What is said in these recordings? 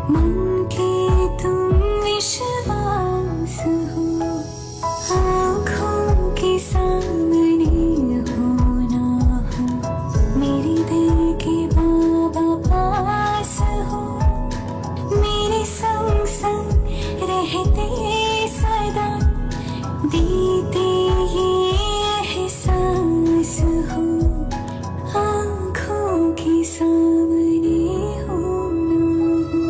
मन के तुम विश्वास हो, आँखों के सामने हो ना हो, मेरे दिल के बाबा पास हो, मेरे संग संग रहते सदा, देते ये एहसास हो, आँखों के सामने हो ना हो।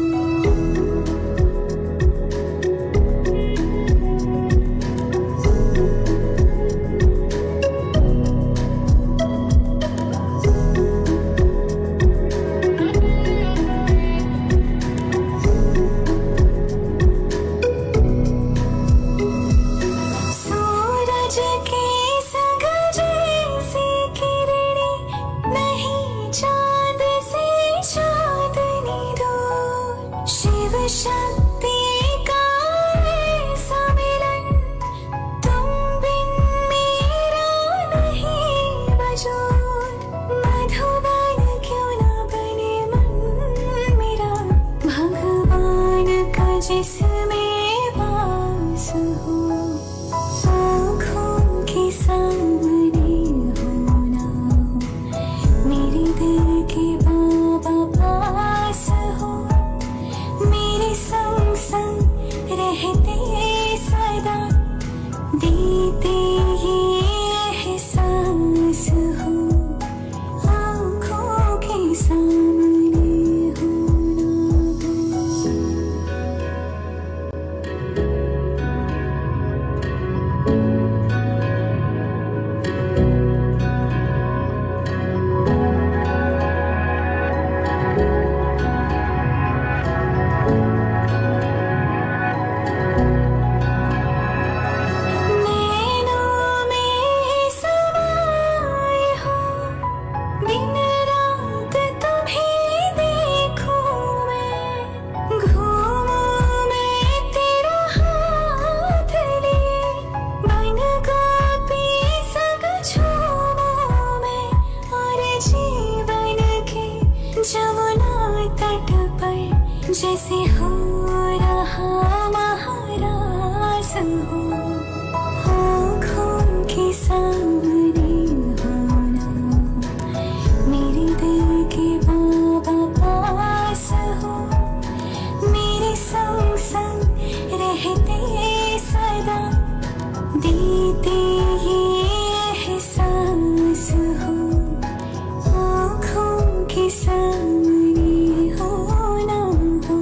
सूरज के संग जैसी किरणें, नहीं चाँद से चाँदनी दूर, शिव शक्ति का ऐसा मिलन, तुम बिन मेरा नहीं वजूद, मधुबन क्यों ना बने मन मेरा, भगवान का जिसमें वास हो, आँखों के सामने हो ना हो, मेरे दिल के बाबा पास हो, मेरे संग संग रहते सदा, देते ये एहसास हो, आँखों के सामने हो ना हो। नैनों में समाए हो, दिन रात तुम्हें देखूं मैं, घूमूं मैं तेरा हाथ लिए, बन गोपी संग झूमूं मैं, और जीवन के जमुना तट पर जैसे हो रहा महारास हो, आँखों के सामने हो ना हो, मेरे दिल के बाबा पास हो, मेरे संग संग रहते सदा, देते ये एहसास हो, आँखों के सामने हो ना हो।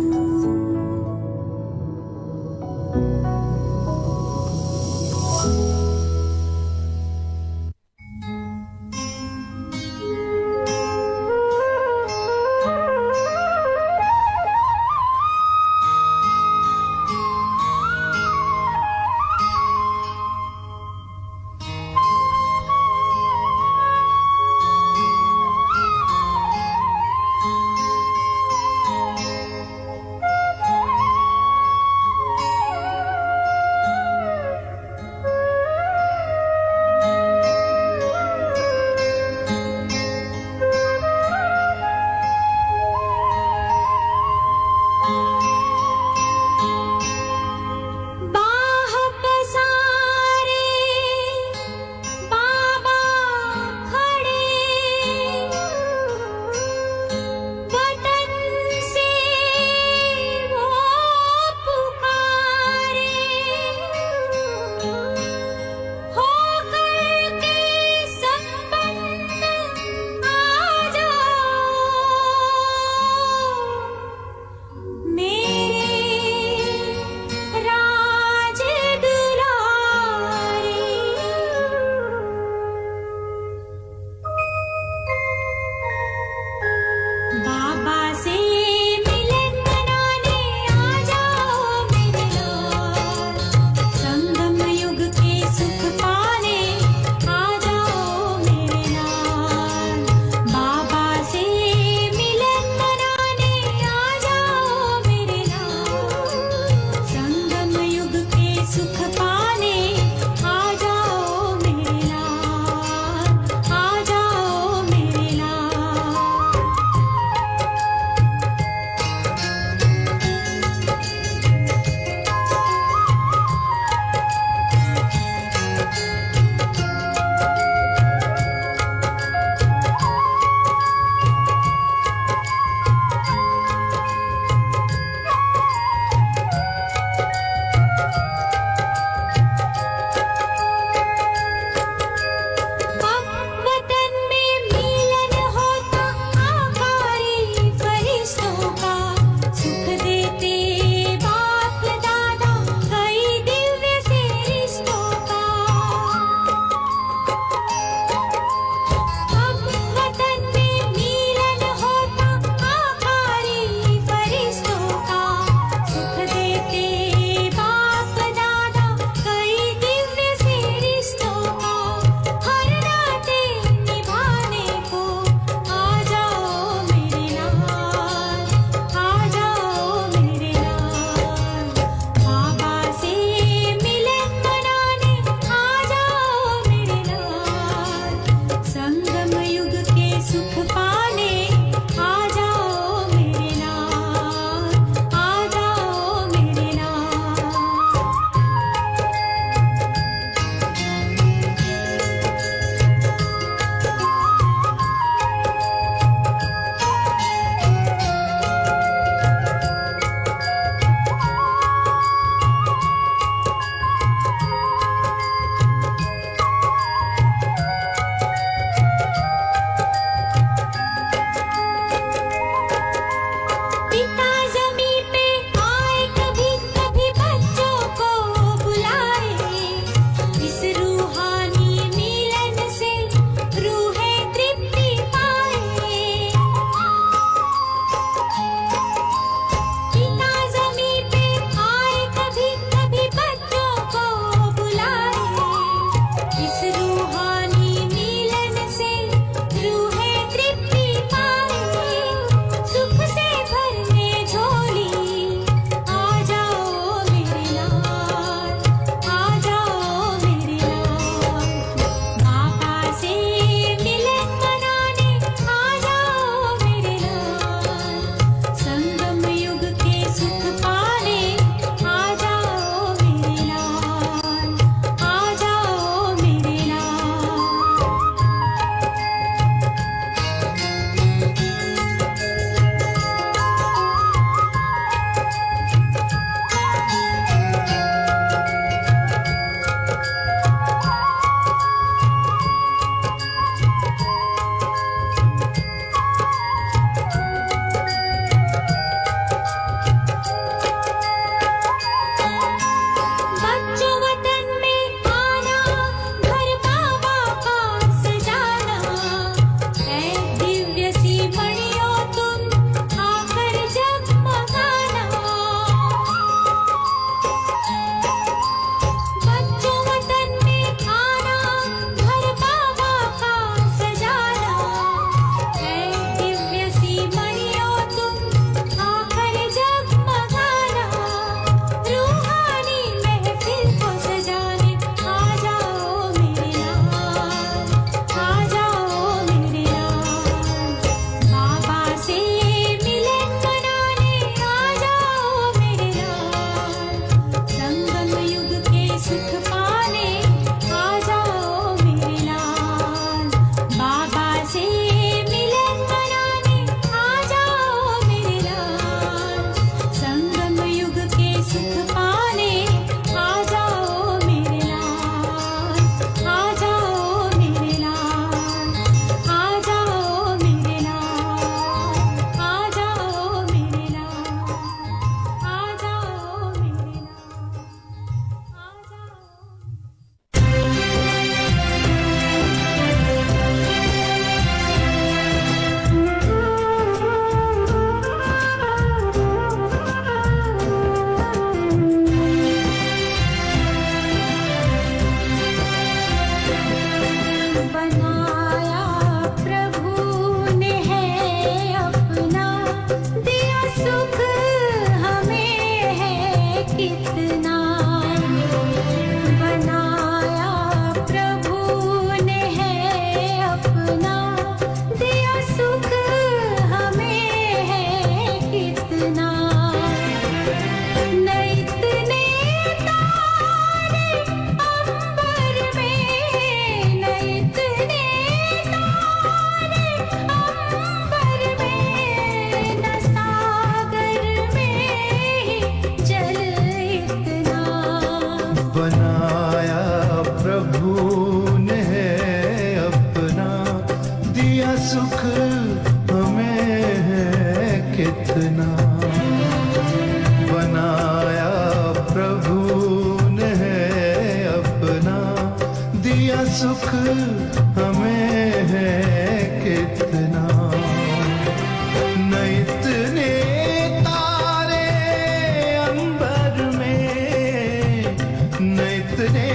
इतने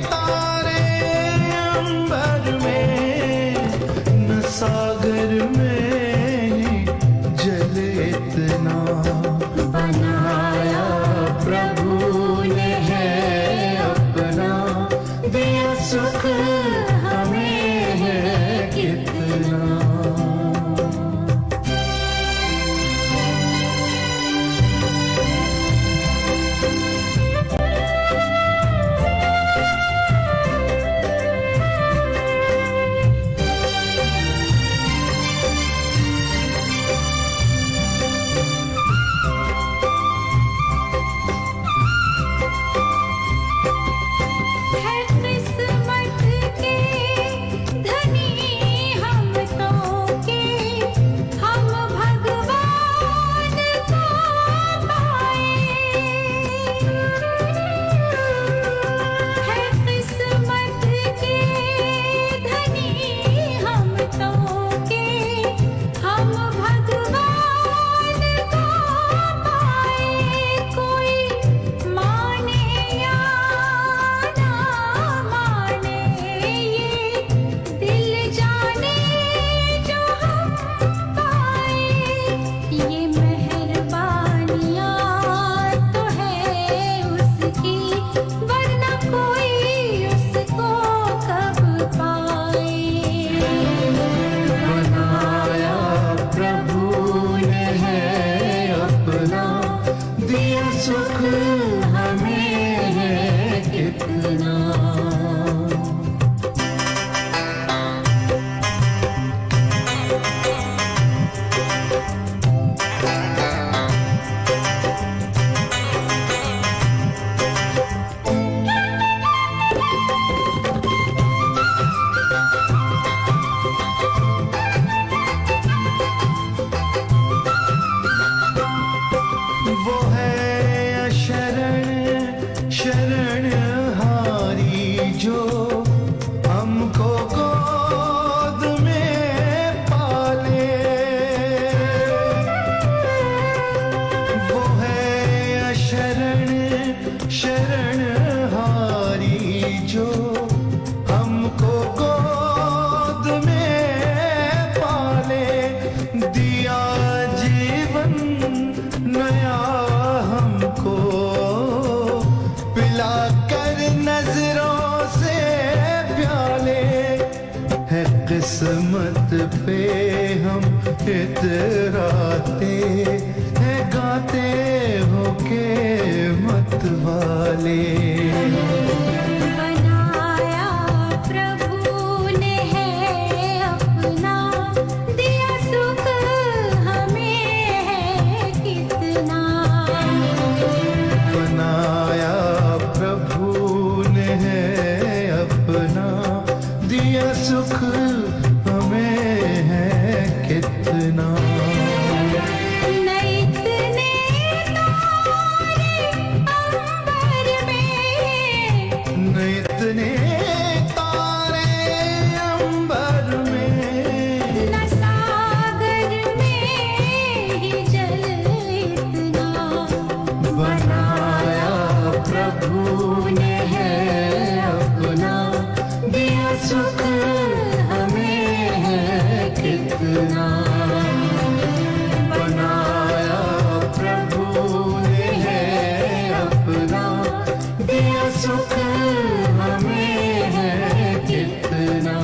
तारे अंबर में, न सागर में जल इतना। बनाया प्रभु ने है अपना, दिया सुख हमें है कितना। सुख हमें है कितना। वो है शरण शरणहारी जो हमको गोद में पाले। वो है शरण शरणहारी जो हमको गोद में पाले। दिया जीवन नया हमको, पिलाकर नजरों से प्याले। है किस्मत पे हम इतराते हैं, गाते हो के मत वाले। बनाया प्रभु ने है अपना, दिया सुख हमें है कितना। बनाया प्रभु ने है अपना, दिया सुख हमें है कितना। न इतने तारे अंबर में, न इतने तारे अंबर में, न सागर में ही जल इतना। बनाया प्रभु ने है अपना, दिया सुख हमें है कितना। बनाया प्रभु ने है अपना, दिया सुख हमें है कितना।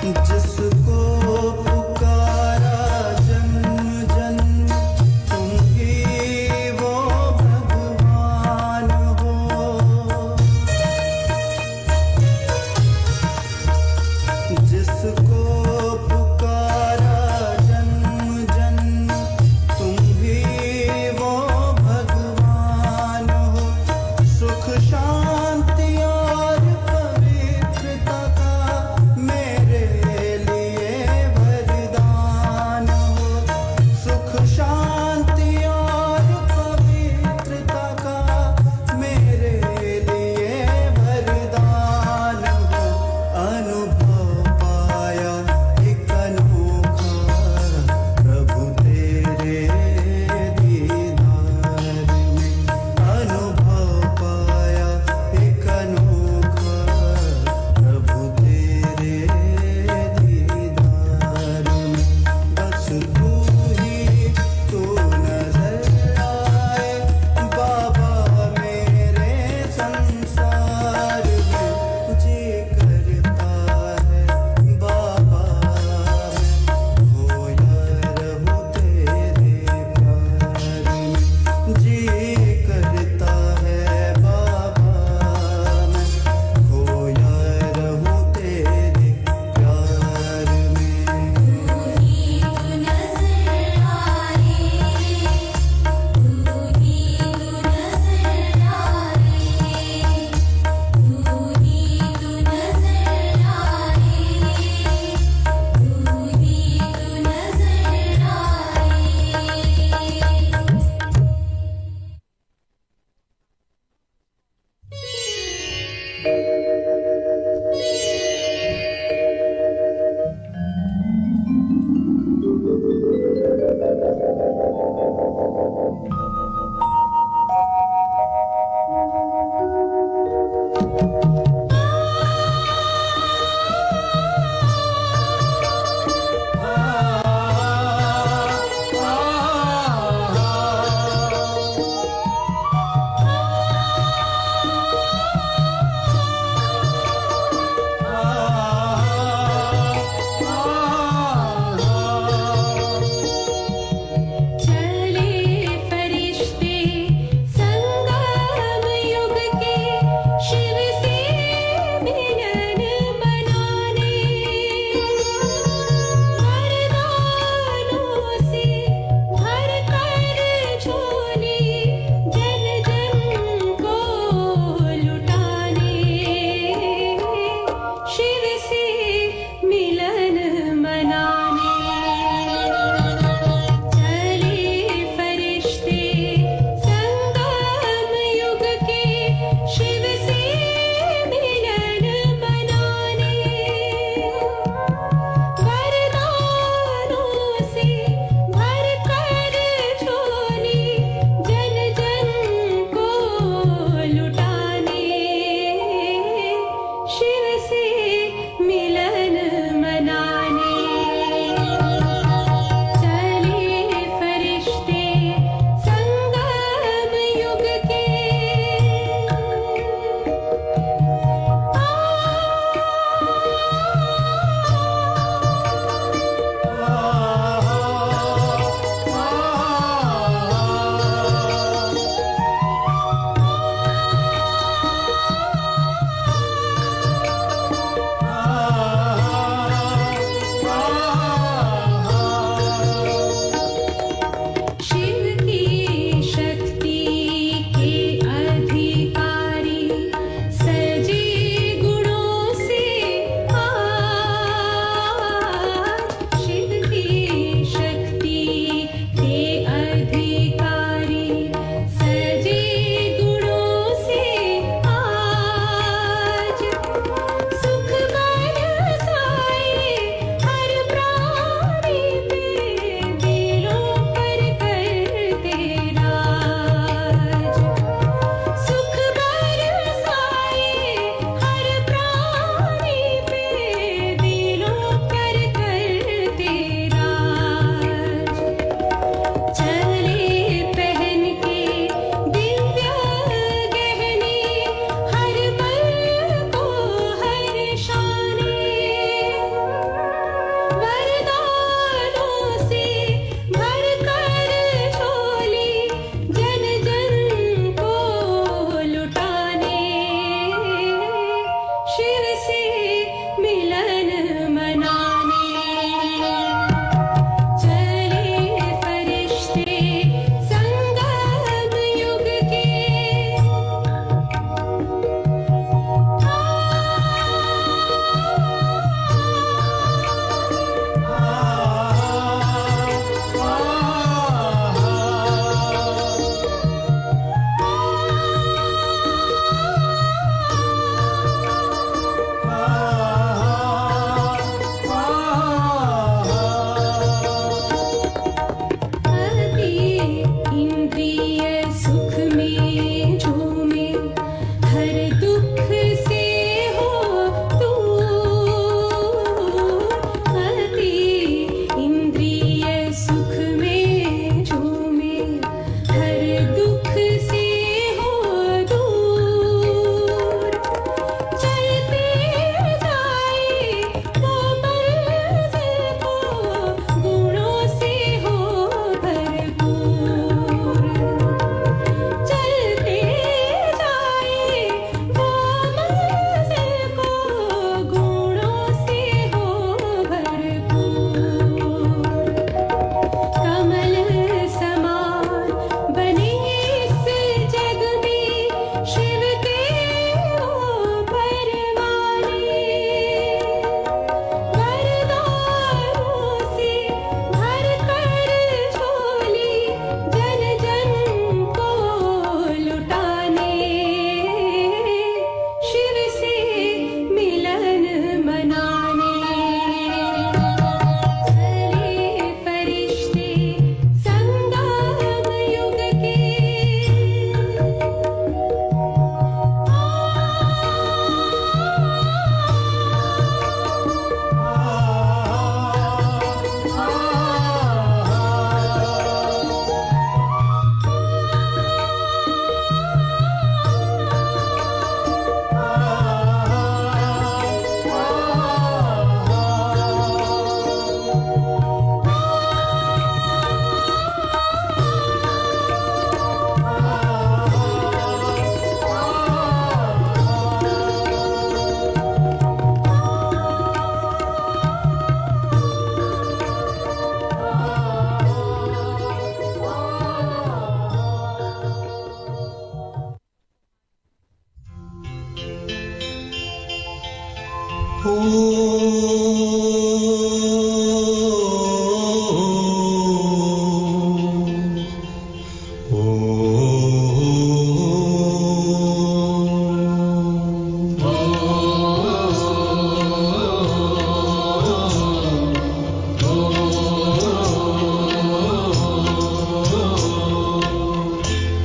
जिसको पुकारा जन्म जन्म तुम ही वो भगवान हो। जिसको पुकारा जन्म जन्म तुम ही वो भगवान हो। सुख शांति और पवित्रता का मेरे लिए वरदान हो। सुख शांति और पवित्रता का मेरे लिए वरदान हो। अनुभव पाया एक अनोखा प्रभु तेरे दीदार में। अनुभव पाया एक अनोखा प्रभु तेरे दीदार में। बस तू ही तू नजर आए बाबा मेरे संसार में। जी करता है बाबा मैं खोया रहूं तेरे प्यार में। जी करता है बाबा मैं खोया रहूं तेरे प्यार में। मिलन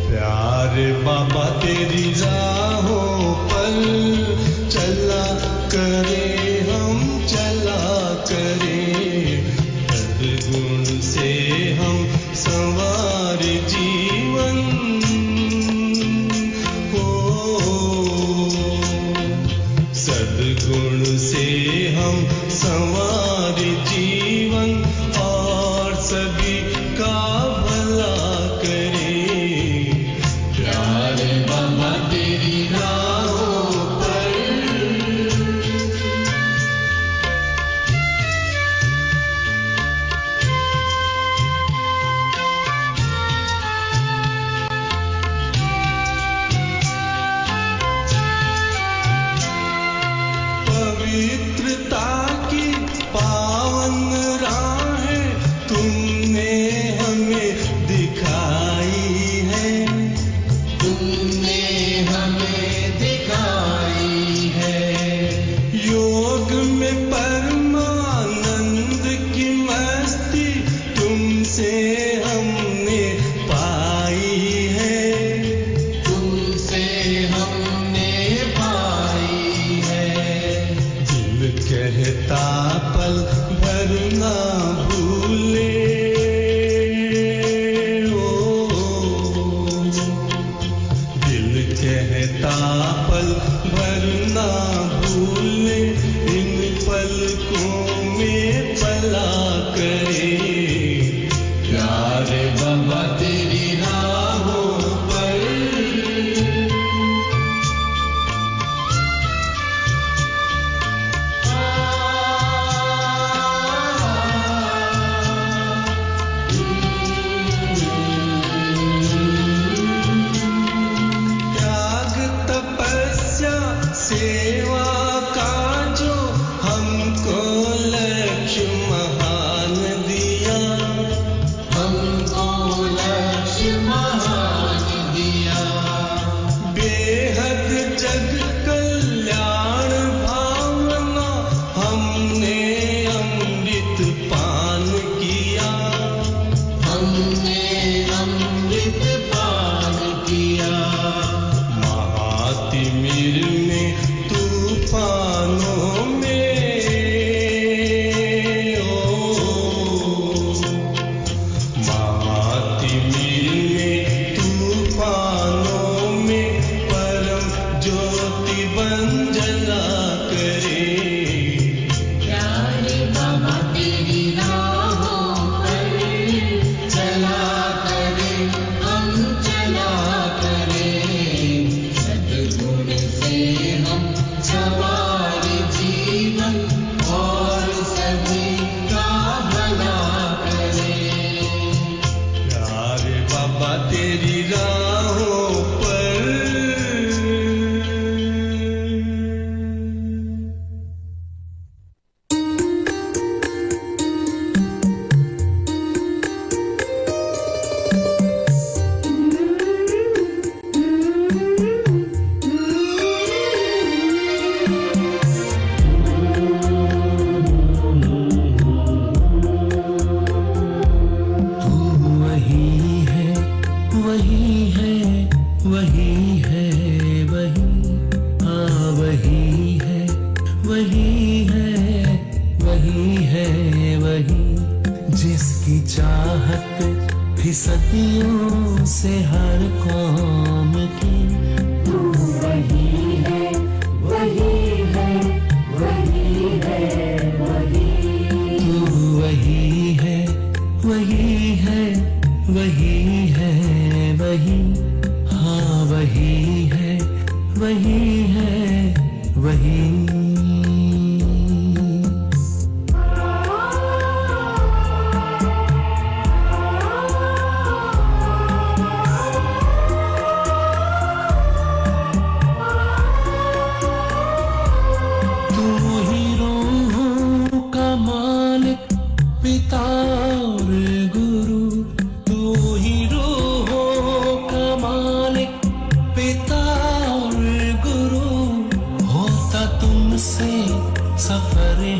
प्यारे बाबा तेरी राहों पर चला करे हम चला करे, सद्गुण से हम संवार जीवन। ओ सद्गुण से हम संवार जीवन और सभी का भला करे। प्यारे बाबा तेरी राहों पर पवित्रता की पावन राहें तुमने हमें दिखाई है, तुमने हमें दिखाई है। योग में परमानंद की मस्ती तुमसे हमने पाई है, तुमसे हमने पाई है। दिल कहता पल भर ना भूले, दिल कहता पल भर ना भूले, इन पलकों में पला करे। प्यारे बाबा तेरी राहों पर त्याग तपस्या सेवा का जो हमको लक्ष्य महान दिया, हमको लक्ष्य महान दिया। बेहद जग कल्याण भावना हमने अमृत पान किया, हमने अमृत पान किया। महातिमिर में तूफानों में महातिमिर में तूफानों में परम ज्योति बन जला करे। प्यारे बाबा तेरी राहों पर चला करे हम चला करे, सद्गुण से हम सवार जीवन और सभी का भला करे। प्यारे बाबा तेरी राहों पर जिसकी चाहत थी सदियों से हर कौम की, तू वही है वही है वही है वही, तू वही है वही है वही है वही, हाँ वही है वही है वही।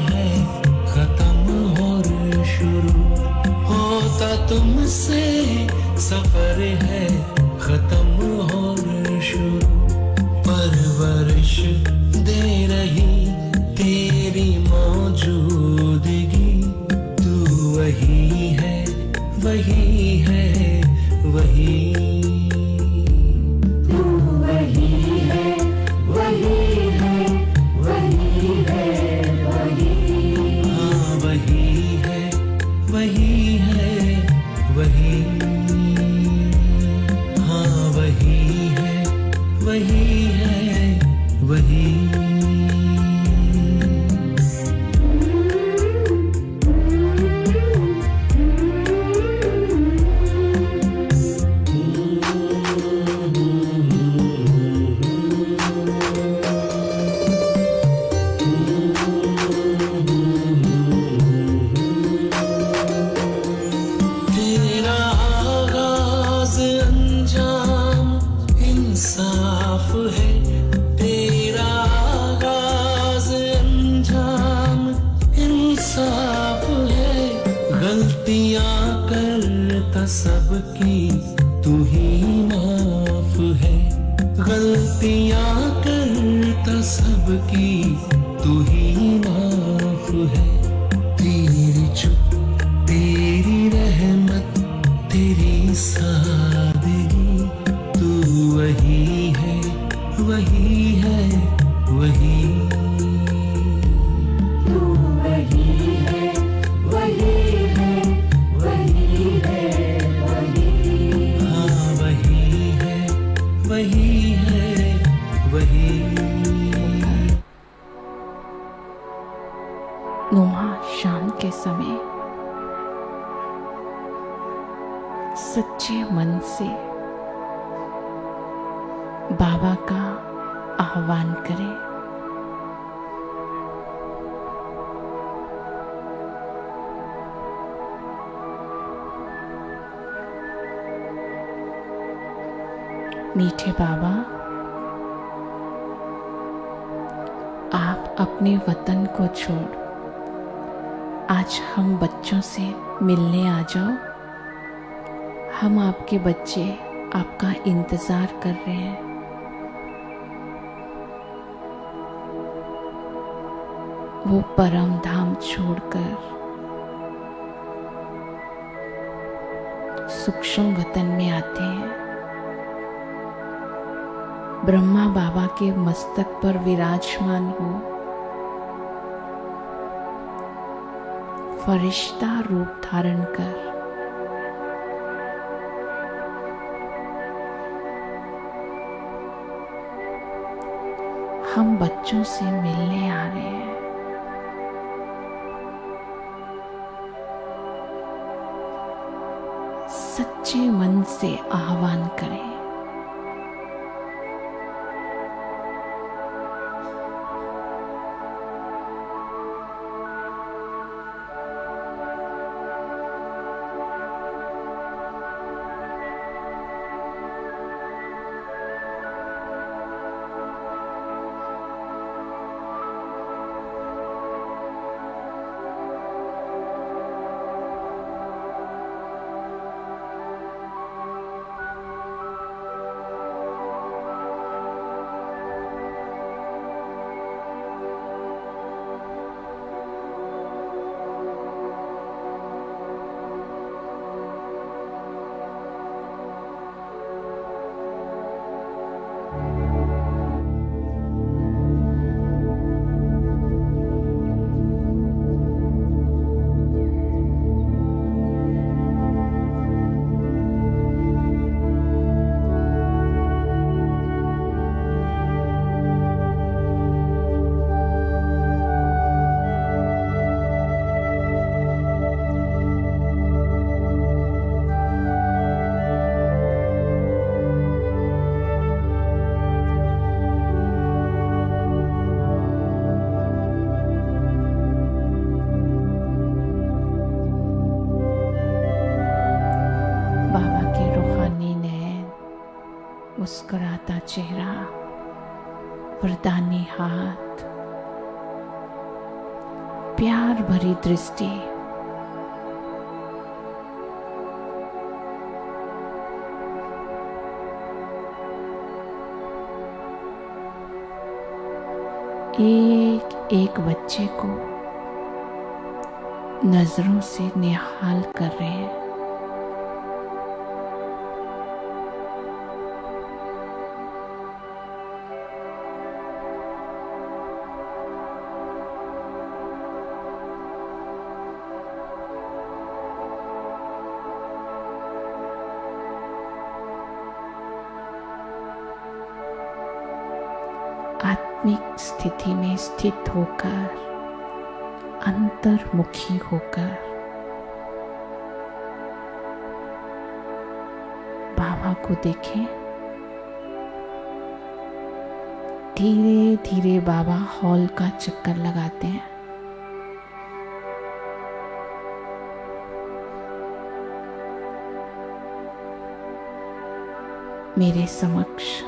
है खत्म और शुरू, होता तुमसे सफर है खत्म और शुरू। परवरिश दे रही तेरी मौजूदगी, तू वही है वही है वही। हाँ वही है वही है वही। हाँ वही है वही है वही। तेरा आगाज अंजाम इंसाफ है, तेरा आगाज अंजाम इंसाफ है। गलतियां करता सबकी तू ही माफ है, गलतियां करता सबकी तू ही माफ है। तेरी चुप तेरी रहमत तेरी सादगी, तू वही है वही है वही। हाँ वही है वही है वही। नुमा शाम के समय सच्चे मन से बाबा का आह्वान करें। मीठे बाबा, आप अपने वतन को छोड़ आज हम बच्चों से मिलने आ जाओ। हम आपके बच्चे आपका इंतजार कर रहे हैं। वो परम धाम छोड़कर सूक्ष्म वतन में आते हैं। ब्रह्मा बाबा के मस्तक पर विराजमान हो फरिश्ता रूप धारण कर हम बच्चों से मिलने आ रहे हैं। सच्चे मन से आह्वान करें। मुस्कुराता चेहरा, वरदानी हाथ, प्यार भरी दृष्टि। एक एक बच्चे को नजरों से निहाल कर रहे हैं। आत्मिक स्थिति में स्थित होकर, अंतर्मुखी होकर बाबा को देखें। धीरे धीरे बाबा हॉल का चक्कर लगाते हैं। मेरे समक्ष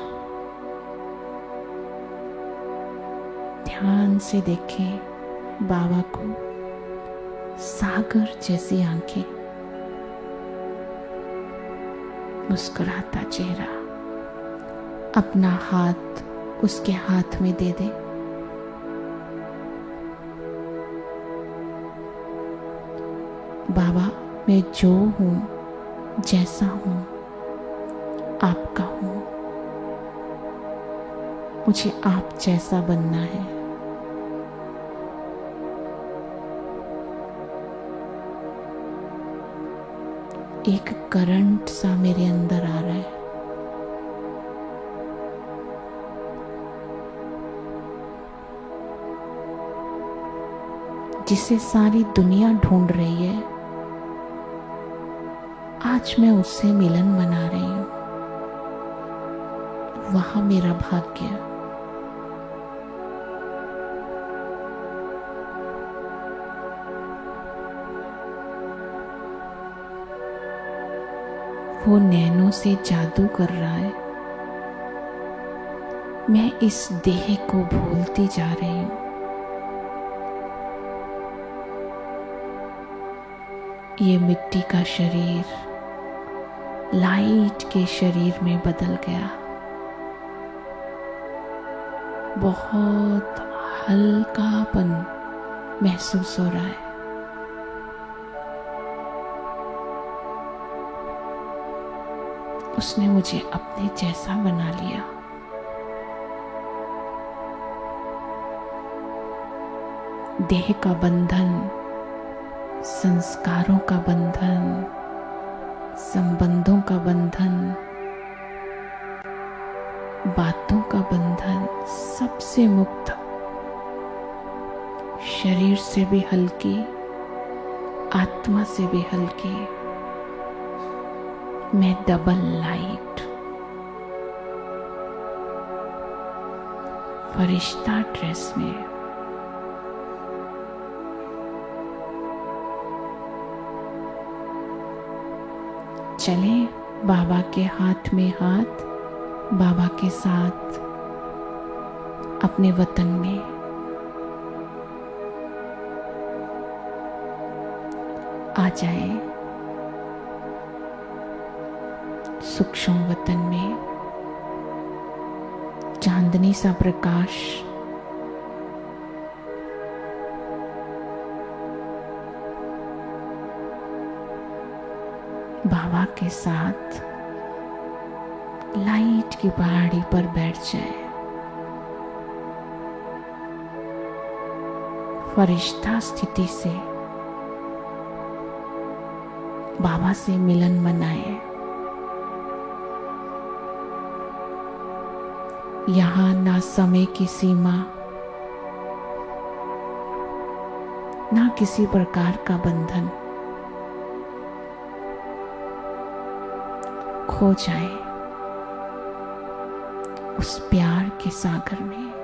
ध्यान से देखें बाबा को। सागर जैसी आंखें, मुस्कुराता चेहरा। अपना हाथ उसके हाथ में दे दे। बाबा, मैं जो हूं, जैसा हूं, आपका हूं। मुझे आप जैसा बनना है। एक करंट सा मेरे अंदर आ रहा है। जिसे सारी दुनिया ढूंढ रही है, आज मैं उससे मिलन मना रही हूं। वहां मेरा भाग्य। वो नैनों से जादू कर रहा है। मैं इस देह को भूलती जा रही हूं। ये मिट्टी का शरीर लाइट के शरीर में बदल गया। बहुत हल्कापन महसूस हो रहा है। उसने मुझे अपने जैसा बना लिया। देह का बंधन, संस्कारों का बंधन, संबंधों का बंधन, बातों का बंधन, सबसे मुक्त, शरीर से भी हल्की, आत्मा से भी हल्की। मैं डबल लाइट, फरिश्ता ड्रेस में। चले बाबा के हाथ में हाथ, बाबा के साथ अपने वतन में। आ जाए सूक्ष्म वतन में। चांदनी सा प्रकाश बाबा के साथ लाइट की पहाड़ी पर बैठ जाए। फरिश्ता स्थिति से बाबा से मिलन मनाए। यहाँ ना समय की सीमा, ना किसी प्रकार का बंधन। खो जाए उस प्यार के सागर में।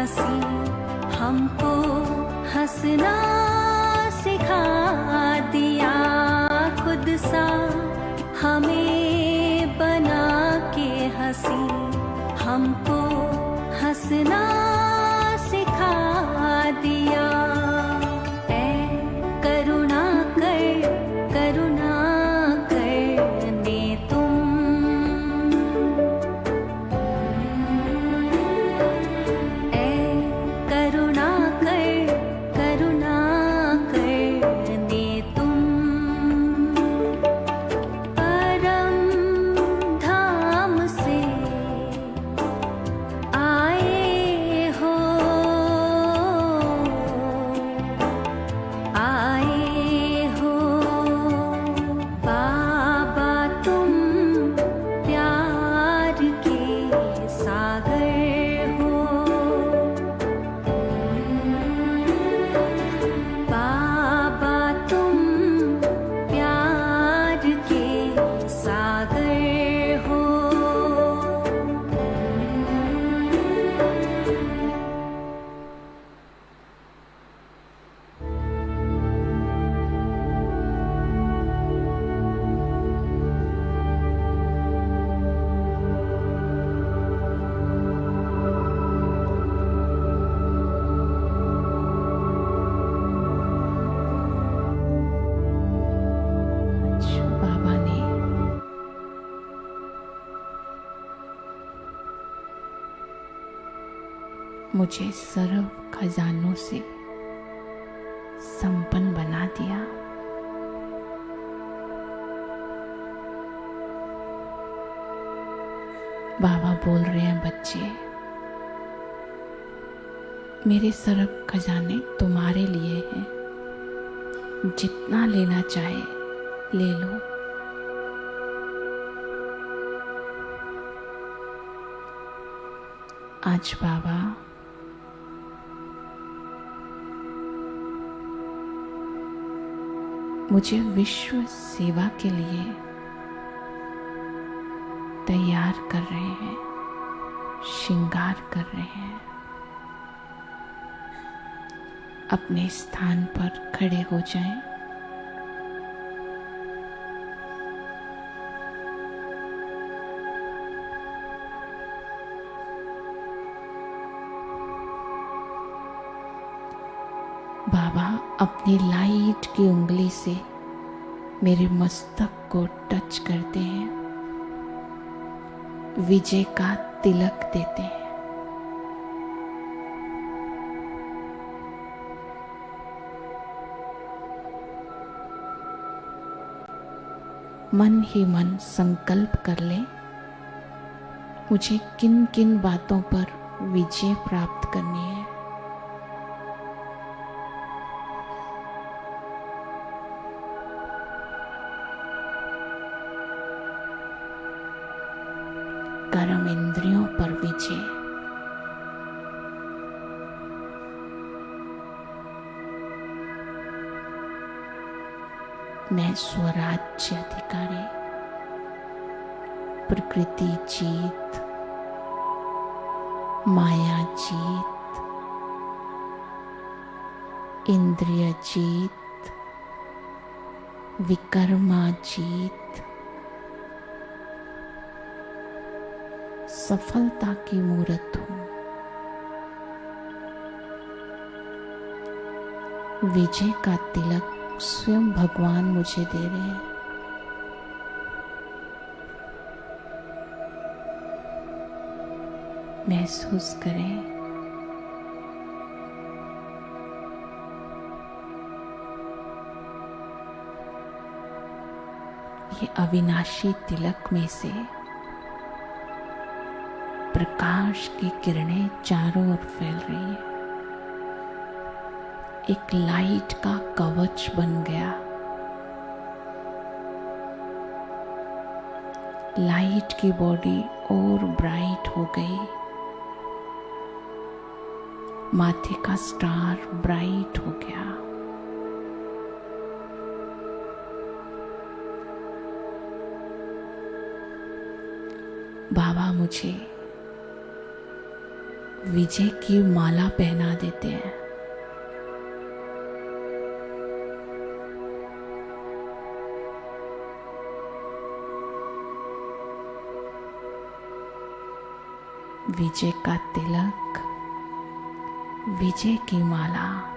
हंसी हमको हंसना सिखा दिया खुद सा हमें बना के हंसी हमको हंसना सिखा दिया ऐ करुणा करने तुम ऐ करुणा करने तुम परम धाम से आए हो बाबा तुम प्यार के सागर हो बाबा तुम प्यार के सागर हो आज बाबा ने मुझे सर्व खजानों से संपन्न बना दिया। बाबा बोल रहे हैं, बच्चे, मेरे सर्व खजाने तुम्हारे लिए हैं, जितना लेना चाहे ले लो। आज बाबा मुझे विश्व सेवा के लिए तैयार कर रहे हैं, श्रृंगार कर रहे हैं। अपने स्थान पर खड़े हो जाएं। बाबा अपनी लाइट की उंगली से मेरे मस्तक को टच करते हैं, विजय का तिलक देते हैं। मन ही मन संकल्प कर ले, मुझे किन किन बातों पर विजय प्राप्त करनी है। कर्म इंद्रियों पर विजय, मैं स्वराज्य अधिकारी, प्रकृति जीत, माया जीत, इंद्रिय जीत, विकर्मा जीत, सफलता की मूर्त हूँ। विजय का तिलक स्वयं भगवान मुझे दे रहे हैं। महसूस करें, ये अविनाशी तिलक में से प्रकाश की किरणें चारों ओर फैल रही है। एक लाइट का कवच बन गया। लाइट की बॉडी और ब्राइट हो गई। माथे का स्टार ब्राइट हो गया। बाबा मुझे विजय की माला पहना देते हैं। विजय का तिलक, विजय की माला।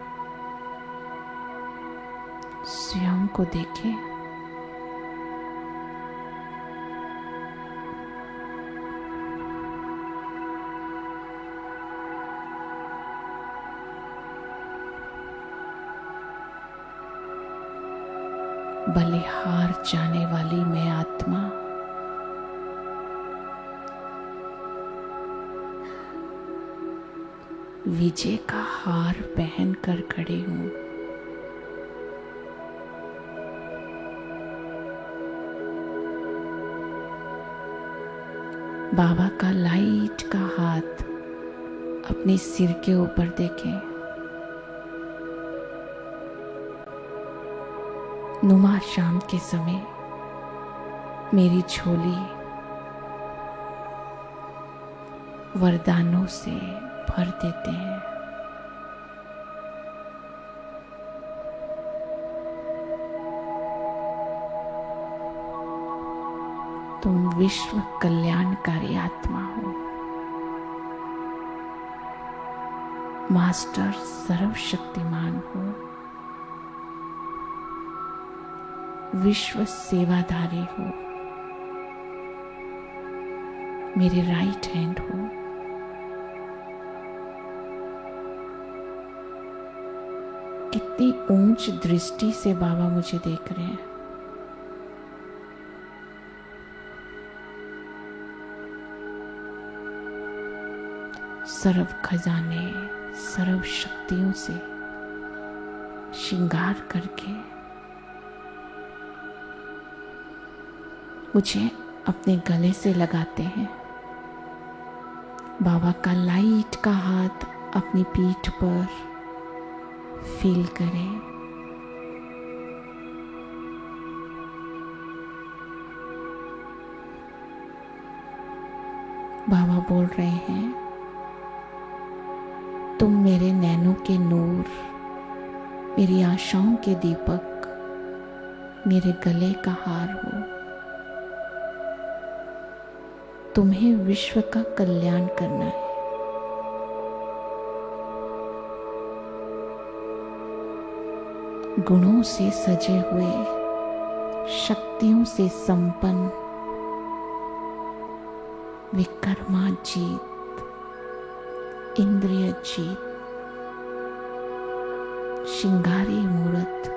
स्वयं को देखें। बलिहार जाने वाली मैं आत्मा विजय का हार पहन कर खड़ी हूं। बाबा का लाइट का हाथ अपने सिर के ऊपर देखें। नुमा शाम के समय मेरी झोली वरदानों से भर देते हैं। तुम विश्व कल्याणकारी आत्मा हो। मास्टर सर्वशक्तिमान हो। विश्व सेवाधारी हो। मेरे राइट हैंड हो। कितनी ऊंच दृष्टि से बाबा मुझे देख रहे हैं। सर्व खजाने, सर्व शक्तियों से श्रृंगार करके मुझे अपने गले से लगाते हैं। बाबा का लाइट का हाथ अपनी पीठ पर फील करें। बाबा बोल रहे हैं, तुम मेरे नैनों के नूर, मेरी आशाओं के दीपक, मेरे गले का हार हो। तुम्हें विश्व का कल्याण करना है। गुणों से सजे हुए, शक्तियों से संपन्न विकर्मा जीत, इंद्रिय जीत, श्रृंगारी मूर्त,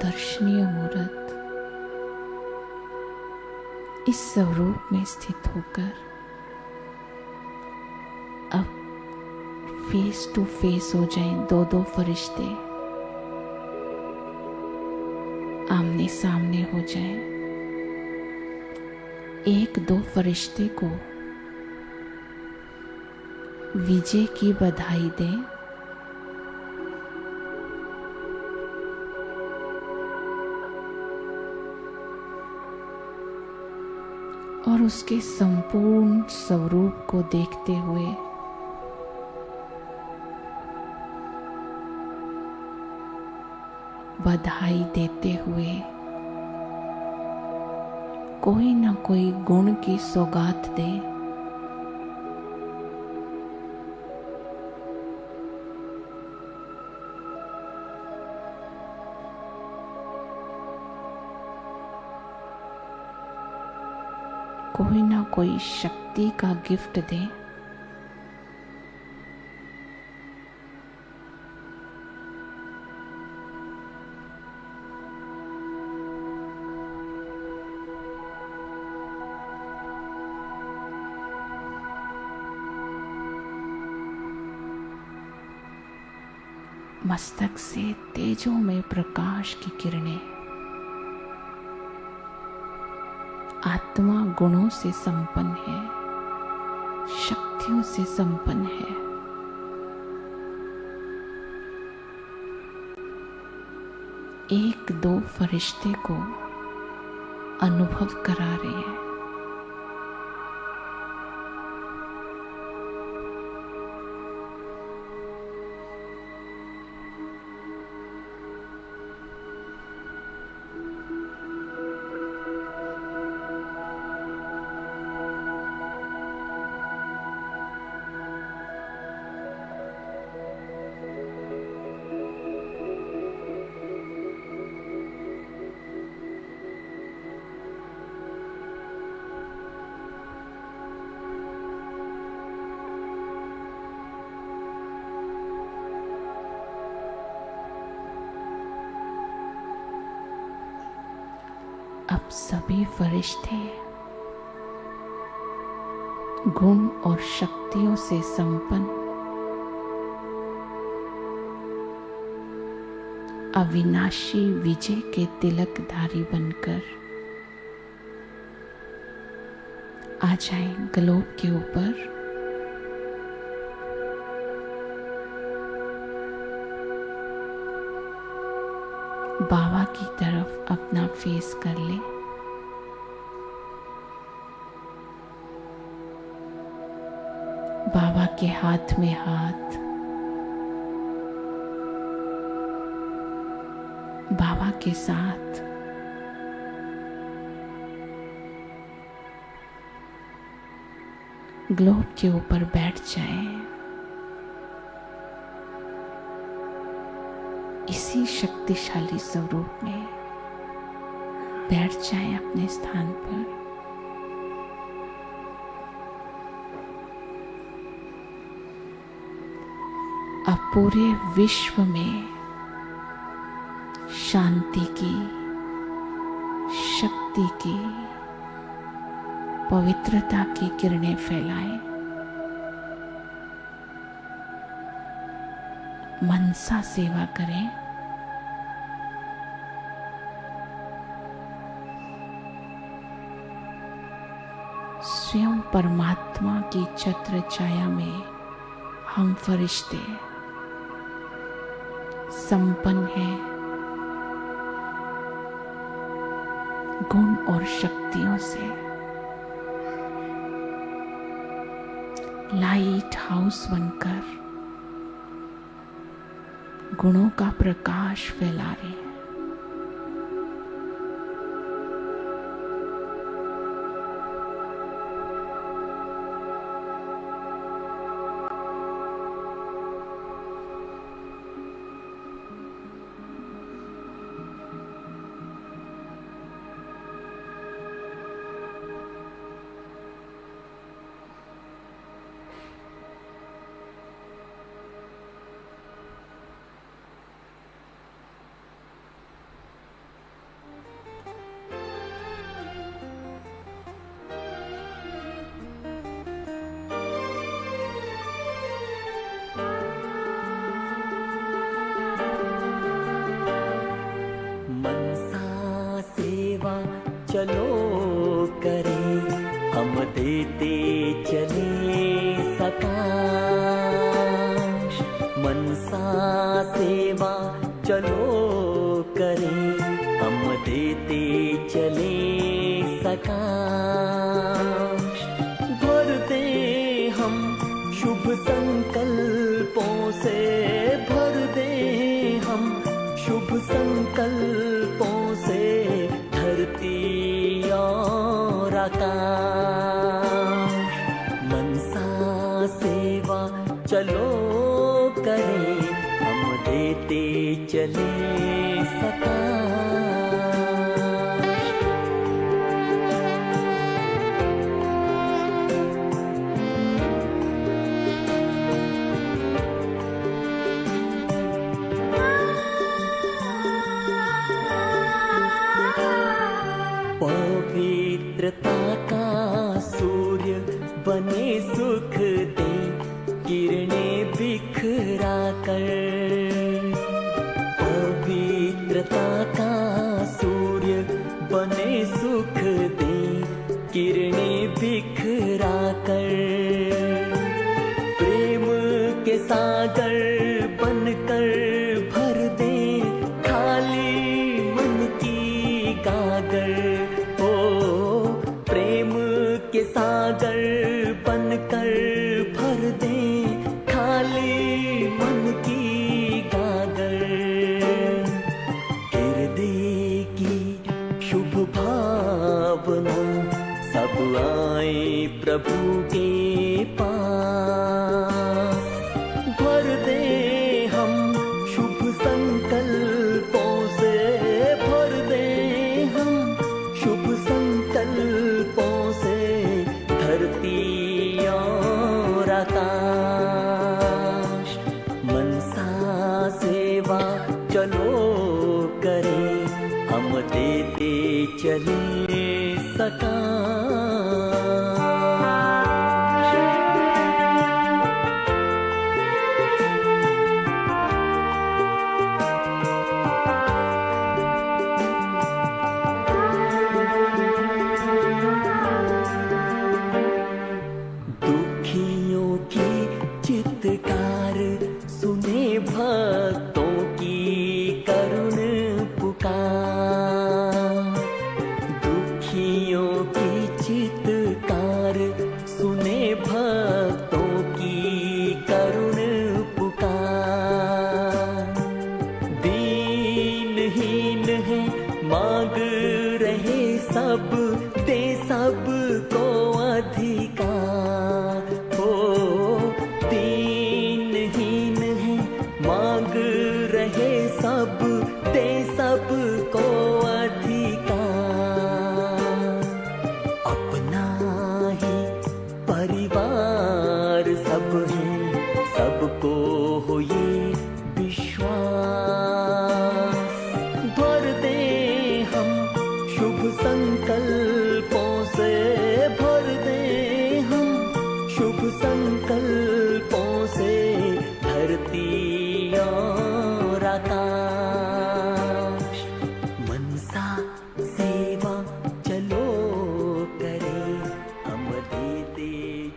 दर्शनीय मूर्त, इस स्वरूप में स्थित होकर अब फेस टू फेस हो जाएं दो दो फरिश्ते, आमने सामने हो जाएं। एक दो फरिश्ते को विजय की बधाई दें। और उसके संपूर्ण स्वरूप को देखते हुए बधाई देते हुए कोई ना कोई गुण की सौगात दे। कोई ना कोई शक्ति का गिफ्ट दे। मस्तक से तेजोमय प्रकाश की किरणें, आत्मा गुणों से संपन्न है, शक्तियों से संपन्न है। एक दो फरिश्ते को अनुभव करा रहे हैं। अब सभी फरिश्ते गुण और शक्तियों से संपन्न अविनाशी विजय के तिलकधारी बनकर आ जाएं ग्लोब के ऊपर। बाबा की तरफ अपना फेस कर ले। बाबा के हाथ में हाथ, बाबा के साथ ग्लोब के ऊपर बैठ जाएं। इसी शक्तिशाली स्वरूप में बैठ जाएं अपने स्थान पर। अब पूरे विश्व में शांति की, शक्ति की, पवित्रता की किरणें फैलाएं। मनसा सेवा करें। स्वयं परमात्मा की छत्र छाया में हम फरिश्ते संपन्न हैं गुण और शक्तियों से। लाइट हाउस बनकर गुणों का प्रकाश फैला रहे हैं। चलो करें हम देते चले सकाश। मनसा सेवा चलो करें हम देते चले सकाश। भर दे हम शुभ संकल्पों से, भर दे हम शुभ संकल्पों से धरती और आकाश। मनसा सेवा चलो करें हम देते चले सकाश। पवित्रता का सूर्य बने सुख दे किरणें बिखरा कर। पवित्रता का सूर्य बने सुख दे किरणें बिखरा कर। प्रेम के सागर बनकर भर दे खाली मन की गागर। के सागर बनकर भर दे खाली मन की गागर। हृदय की शुभ भावना सब आए प्रभु के पास। भर दे हम शुभ संकल्पों से, भर दे हम शुभ संकल्पों से धरती और आकाश। मनसा सेवा चलो करें हम देते चले सका। दुखियों की चित्कार सुने भक्तों की करुण पुकार। दुखियों की चित्कार सुने भक्तों की करुण पुकार। दीनहीन है मांग रहे सब, दे सबको अधिकार। हो दीनहीन है मांग रहे सब, दे सबको अधिकार। अपना ही परिवार सब है, सबको हो ये विश्वास। भर दे हम शुभ संकल्पों से, भर दे हम शुभ संकल्पों से धरती और आकाश। मनसा सेवा चलो करे, हम देते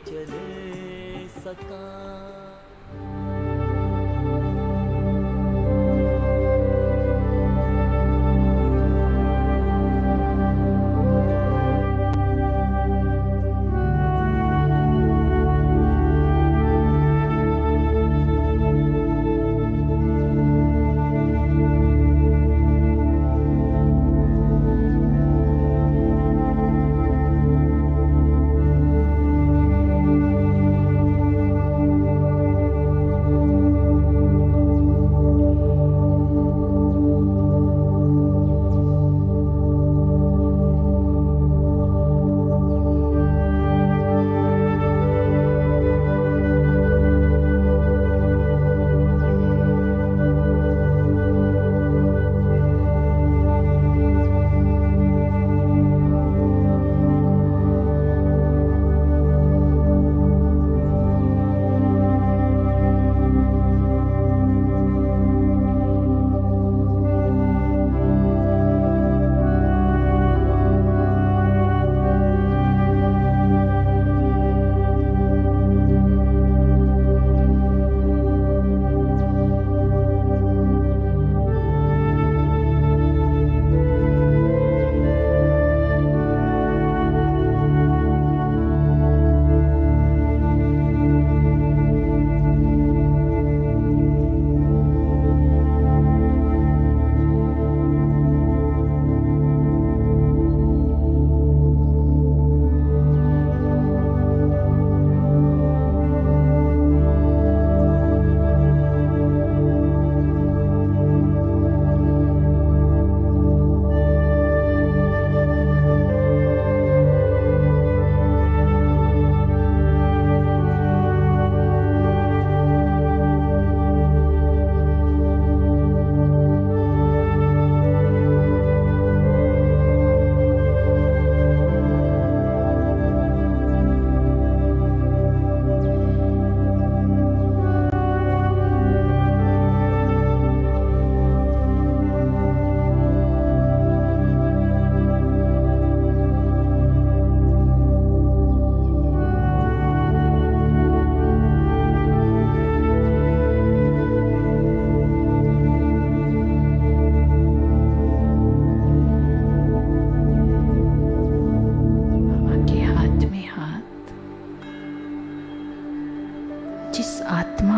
चले सका।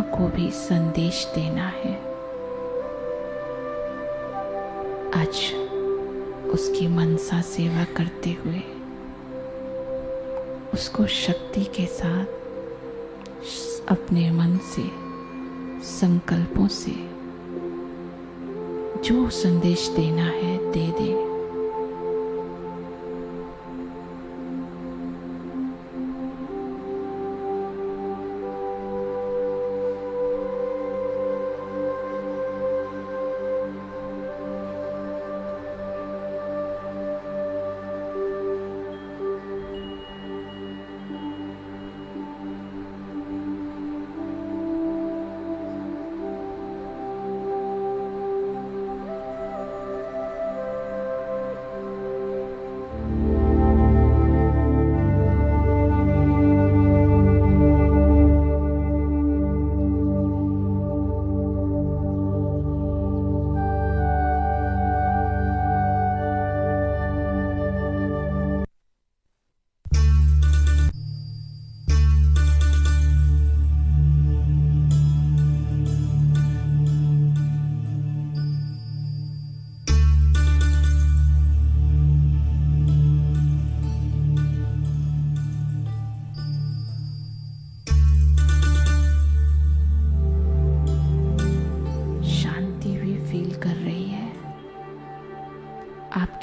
को भी संदेश देना है। आज उसकी मनसा सेवा करते हुए उसको शक्ति के साथ अपने मन से, संकल्पों से जो संदेश देना है दे दे।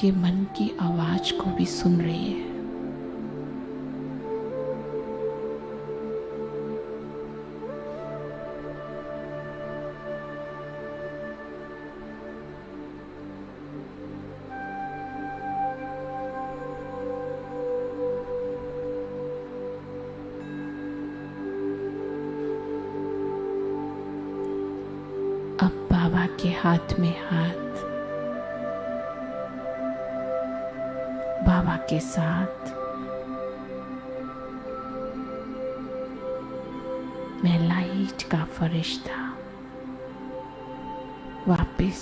आपके मन की आवाज को भी सुन रही है। अब बाबा के हाथ में हाथ, बाबा के साथ मैं लाइट का फरिश्ता वापस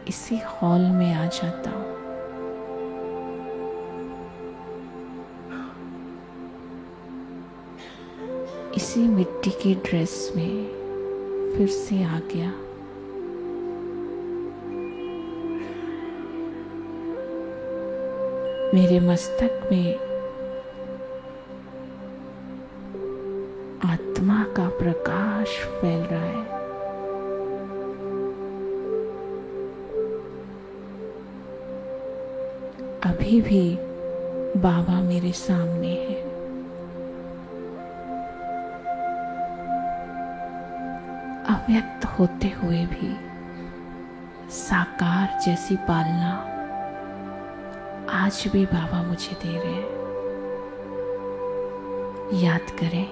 इसी हॉल में आ जाता हूँ। इसी मिट्टी की ड्रेस में फिर से आ गया। मेरे मस्तक में आत्मा का प्रकाश फैल रहा है। अभी भी बाबा मेरे सामने है। अव्यक्त होते हुए भी साकार जैसी पालना आज भी बाबा मुझे दे रहे हैं। याद करें,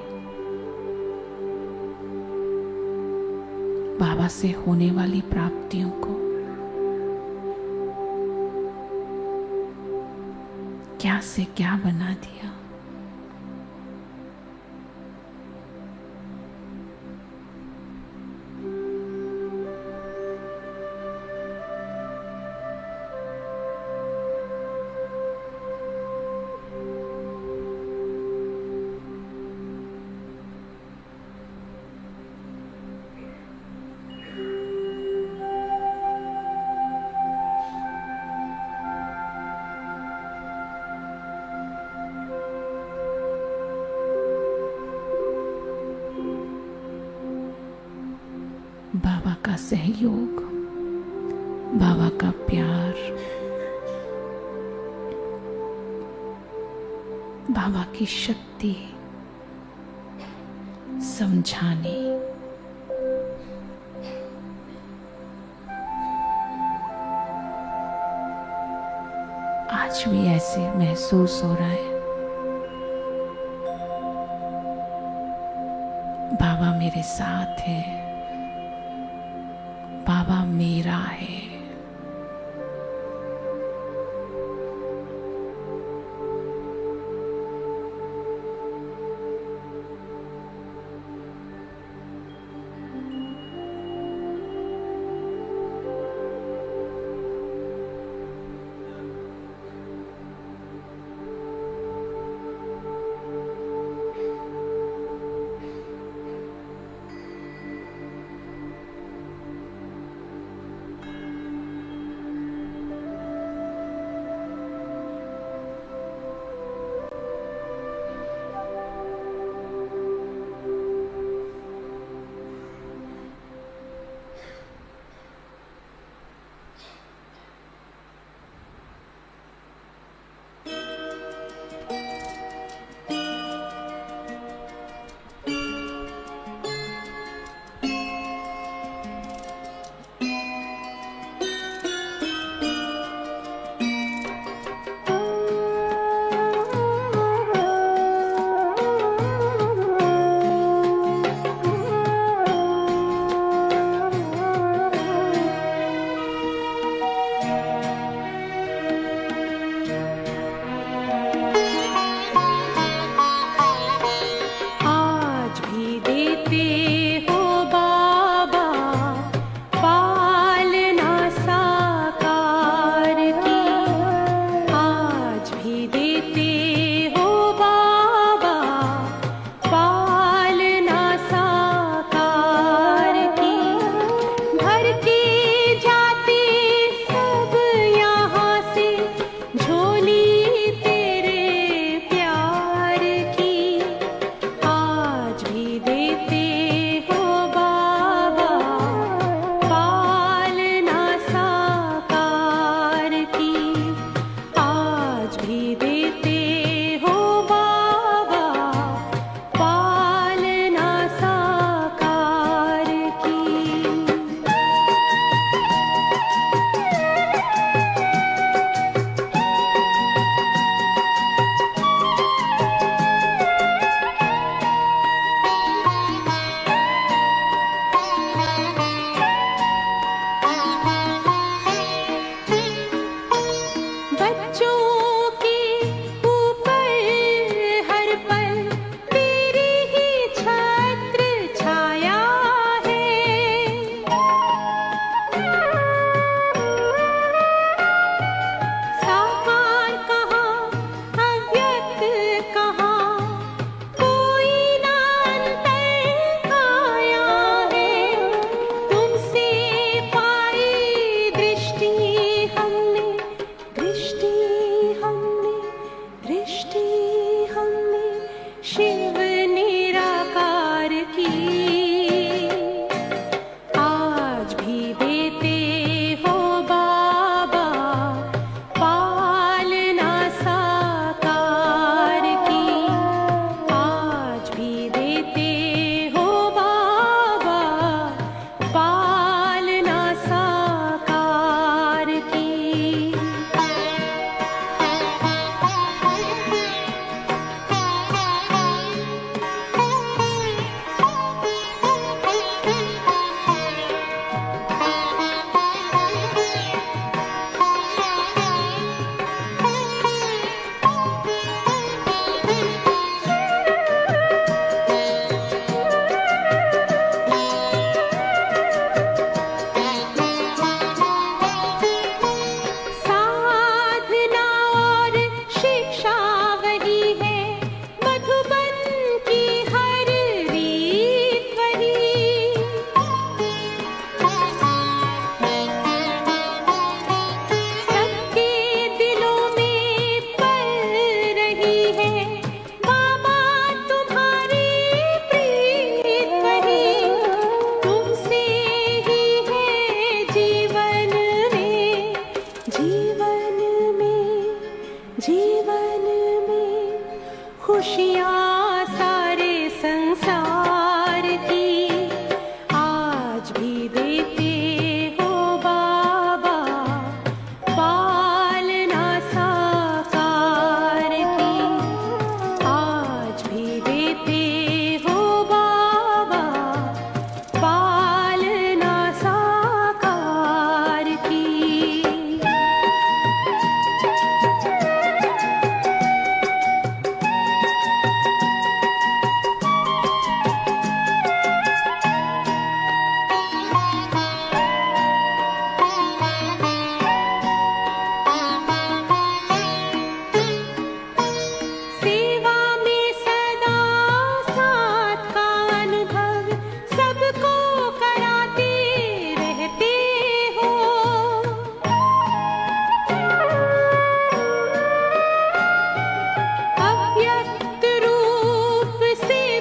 बाबा से होने वाली प्राप्तियों को क्या से क्या बना दिया। बाबा का सहयोग, बाबा का प्यार, बाबा की शक्ति समझाने, आज भी ऐसे महसूस हो रहा है। बाबा मेरे साथ है, बाबा मेरा है।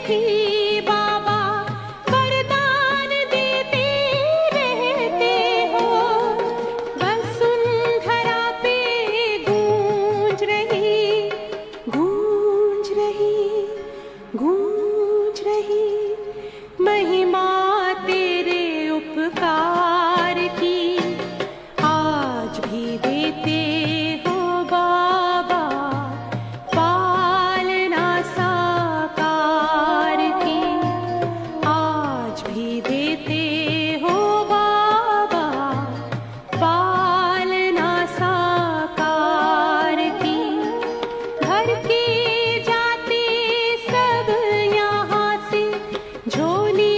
रही बाबा, वरदान देते रहते हो। वसुंधरा पे गूंज रही, गूंज रही, गूंज रही महिमा तेरे उपकार की। आज भी देते हो बाबा पालना साकार की। आज भी देते हो बाबा पालना साकार की। घर के जाते सब यहाँ से झोली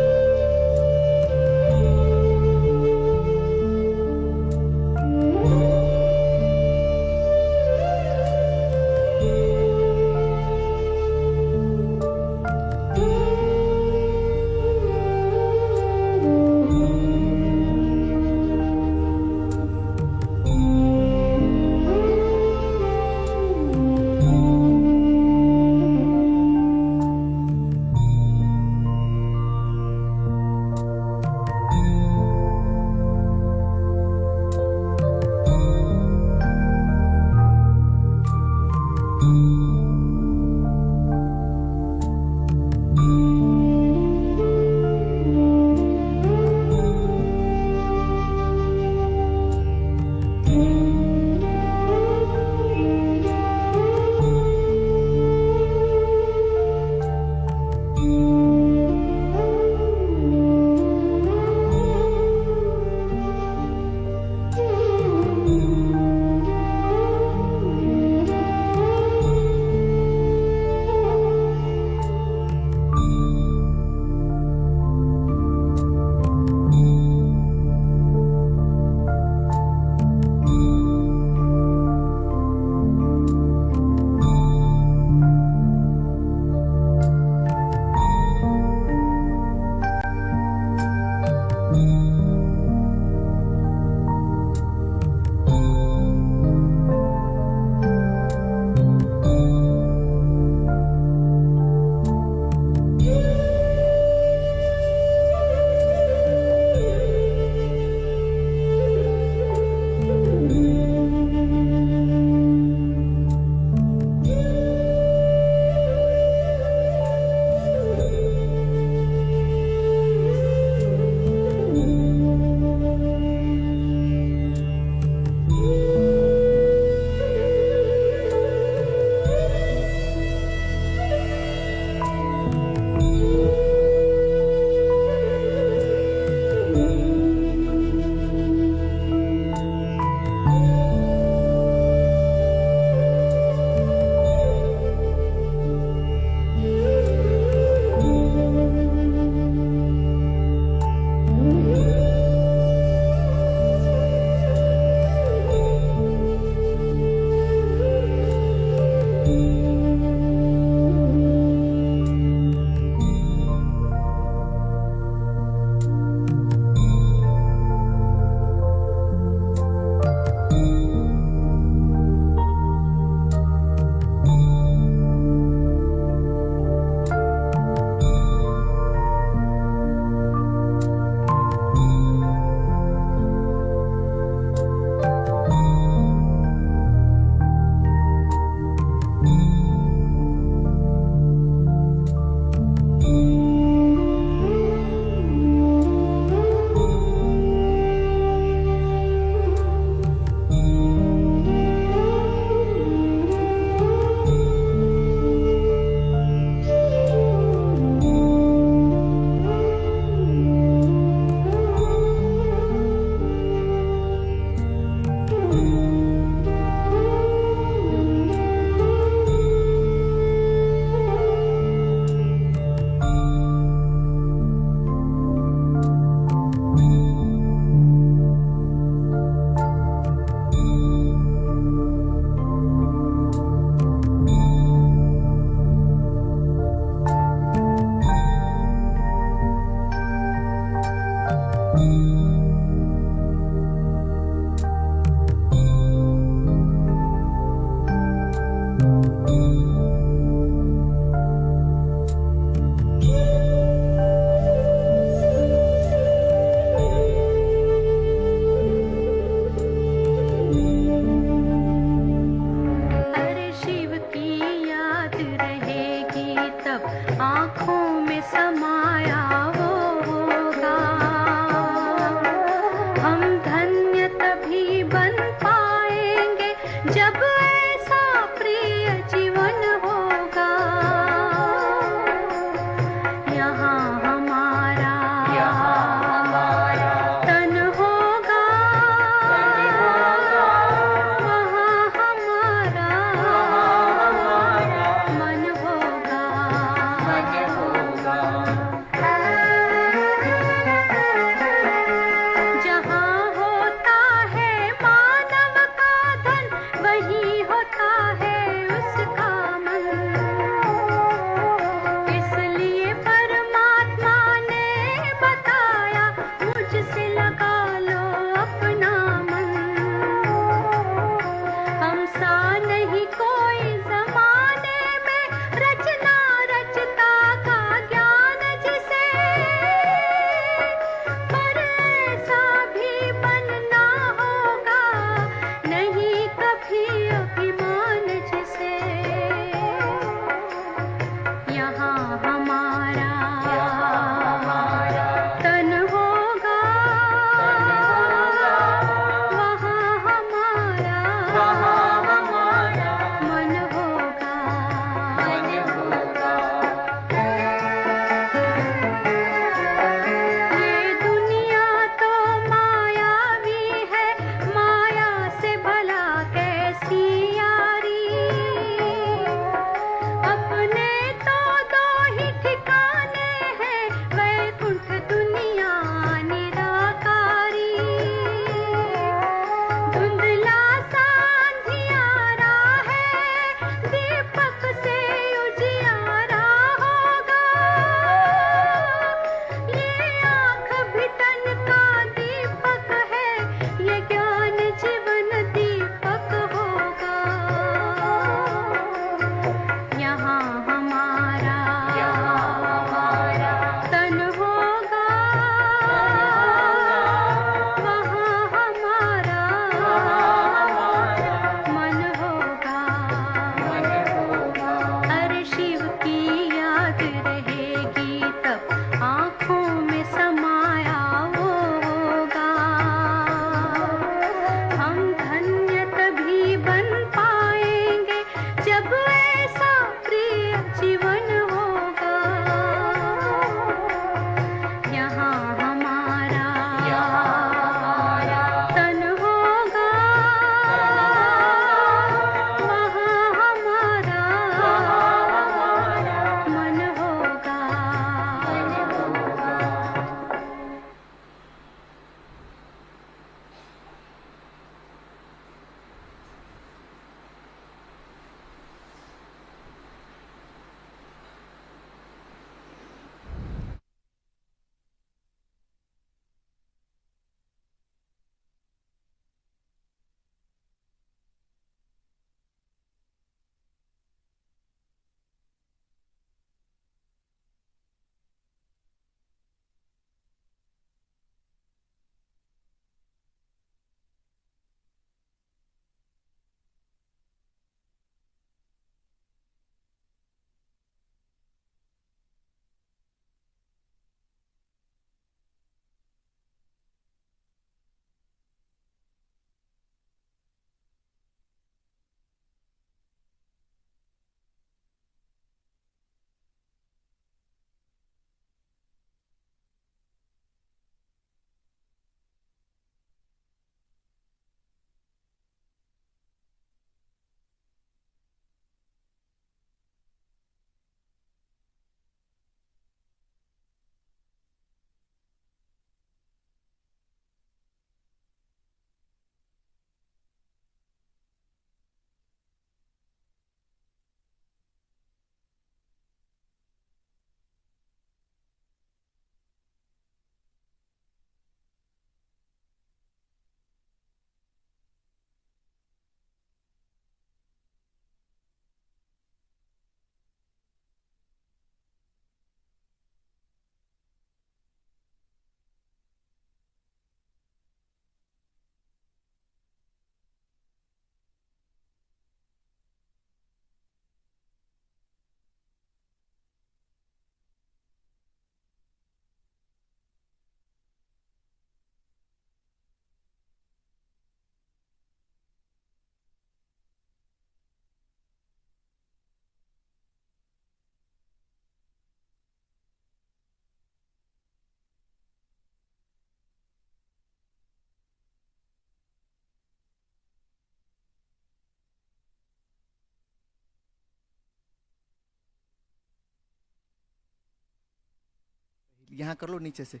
यहाँ कर लो नीचे से।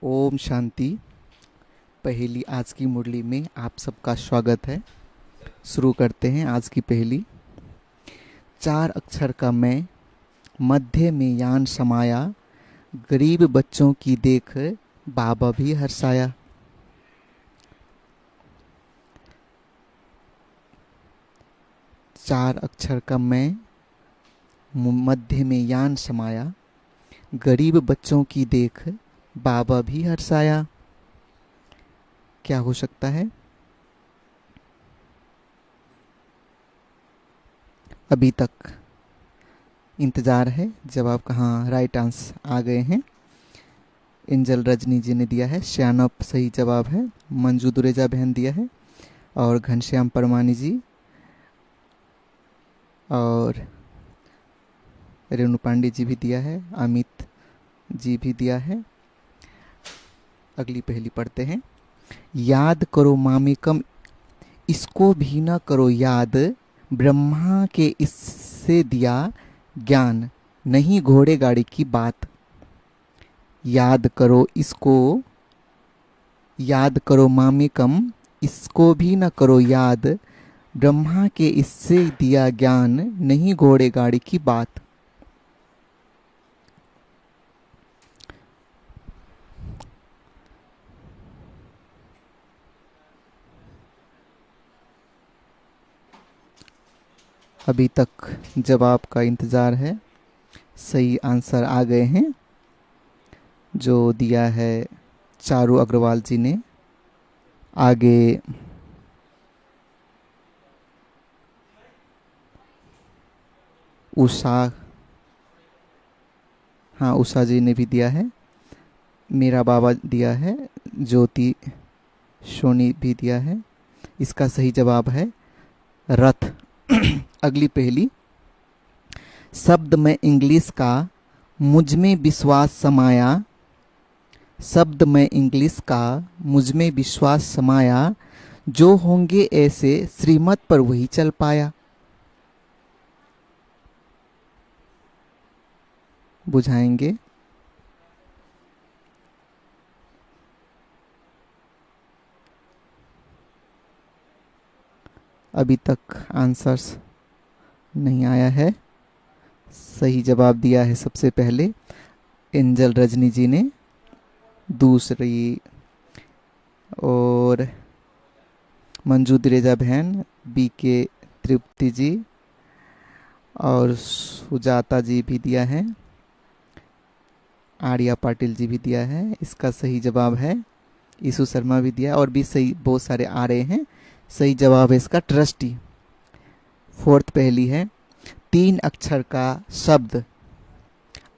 ओम शांति। पहेली आज की मुरली में आप सबका स्वागत है। शुरू करते हैं आज की पहेली। 4 अक्षर का मैं, मध्य में यान समाया, गरीब बच्चों की देख बाबा भी हर्षाया। चार अक्षर का मैं, मध्य में यान समाया, गरीब बच्चों की देख बाबा भी हर्षाया। क्या हो सकता है? अभी तक इंतजार है जवाब का। हाँ, राइट आंसर आ गए हैं। एंजल रजनी जी ने दिया है, श्यानप सही जवाब है, मंजू दुरेजा बहन दिया है, और घनश्याम परमानी जी और रेणु पांडे जी भी दिया है, अमित जी भी दिया है। अगली पहेली पढ़ते हैं। याद करो मामेकम, इसको भी न करो याद, ब्रह्मा के इससे दिया ज्ञान, नहीं घोड़े गाड़ी की बात। याद करो इसको, याद करो मामेकम, इसको भी न करो याद, ब्रह्मा के इससे दिया ज्ञान, नहीं घोड़े गाड़ी की बात। अभी तक जवाब का इंतजार है। सही आंसर आ गए हैं, जो दिया है चारू अग्रवाल जी ने। आगे उषा, हाँ उषा जी ने भी दिया है। मेरा बाबा दिया है, ज्योति सोनी भी दिया है। इसका सही जवाब है रथ। अगली पहेली। शब्द में इंग्लिश का, मुझ में विश्वास समाया, शब्द में इंग्लिश का, मुझ में विश्वास समाया, जो होंगे ऐसे श्रीमत पर वही चल पाया। बुझाएंगे। अभी तक आंसर्स नहीं आया है। सही जवाब दिया है सबसे पहले एंजल रजनी जी ने, दूसरी और मंजू दुरेजा बहन, बीके तृप्ति जी और सुजाता जी भी दिया है, आर्या पाटिल जी भी दिया है। इसका सही जवाब है ईशु शर्मा भी दिया, और भी सही बहुत सारे आ रहे हैं। सही जवाब है इसका ट्रस्टी। फोर्थ पहेली है। 3 अक्षर का शब्द,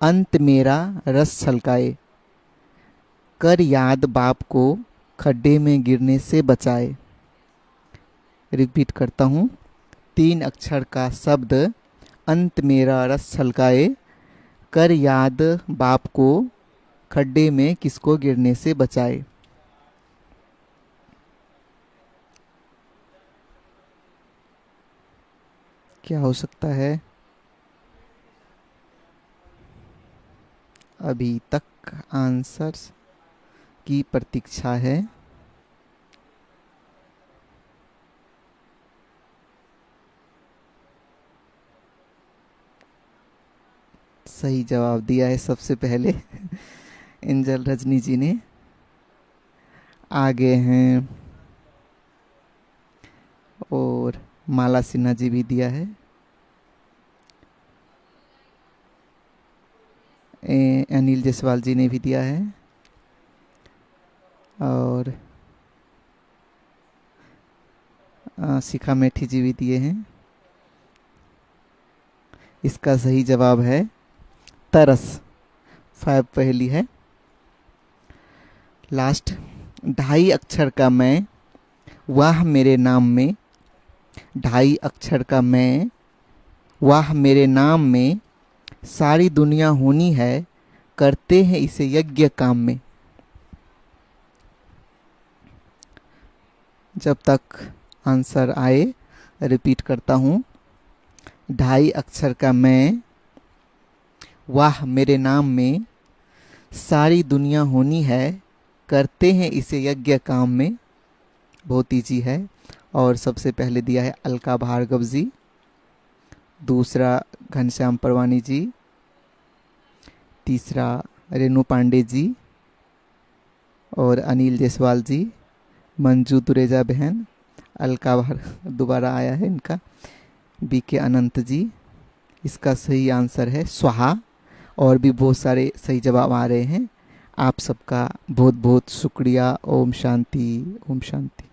अंत मेरा रस छलकाए, कर याद बाप को खड्डे में गिरने से बचाए। रिपीट करता हूँ। 3 अक्षर का शब्द, अंत मेरा रस छलकाए, कर याद बाप को खड्डे में किसको गिरने से बचाए। क्या हो सकता है? अभी तक आंसर्स की प्रतीक्षा है। सही जवाब दिया है सबसे पहले एंजल रजनी जी ने। आगे हैं और माला सिन्हा जी भी दिया है। अनिल जायसवाल जी ने भी दिया है, और शिखा मेठी जी भी दिए हैं। इसका सही जवाब है तरस। 5 पहेली है। लास्ट। 2.5 अक्षर का मैं, वाह मेरे नाम में, 2.5 अक्षर का मैं, वाह मेरे नाम में, सारी दुनिया होनी है, करते हैं इसे यज्ञ काम में। जब तक आंसर आए रिपीट करता हूँ। 2.5 अक्षर का मैं, वाह मेरे नाम में, सारी दुनिया होनी है, करते हैं इसे यज्ञ काम में। बहुत ईजी है। और सबसे पहले दिया है अलका भार्गव जी, दूसरा घनश्याम परवानी जी, तीसरा रेणु पांडे जी और अनिल जायसवाल जी, मंजू दुरेजा बहन, अलका दोबारा आया है इनका, बीके अनंत जी। इसका सही आंसर है स्वाहा। और भी बहुत सारे सही जवाब आ रहे हैं। आप सबका बहुत बहुत शुक्रिया। ओम शांति, ओम शांति।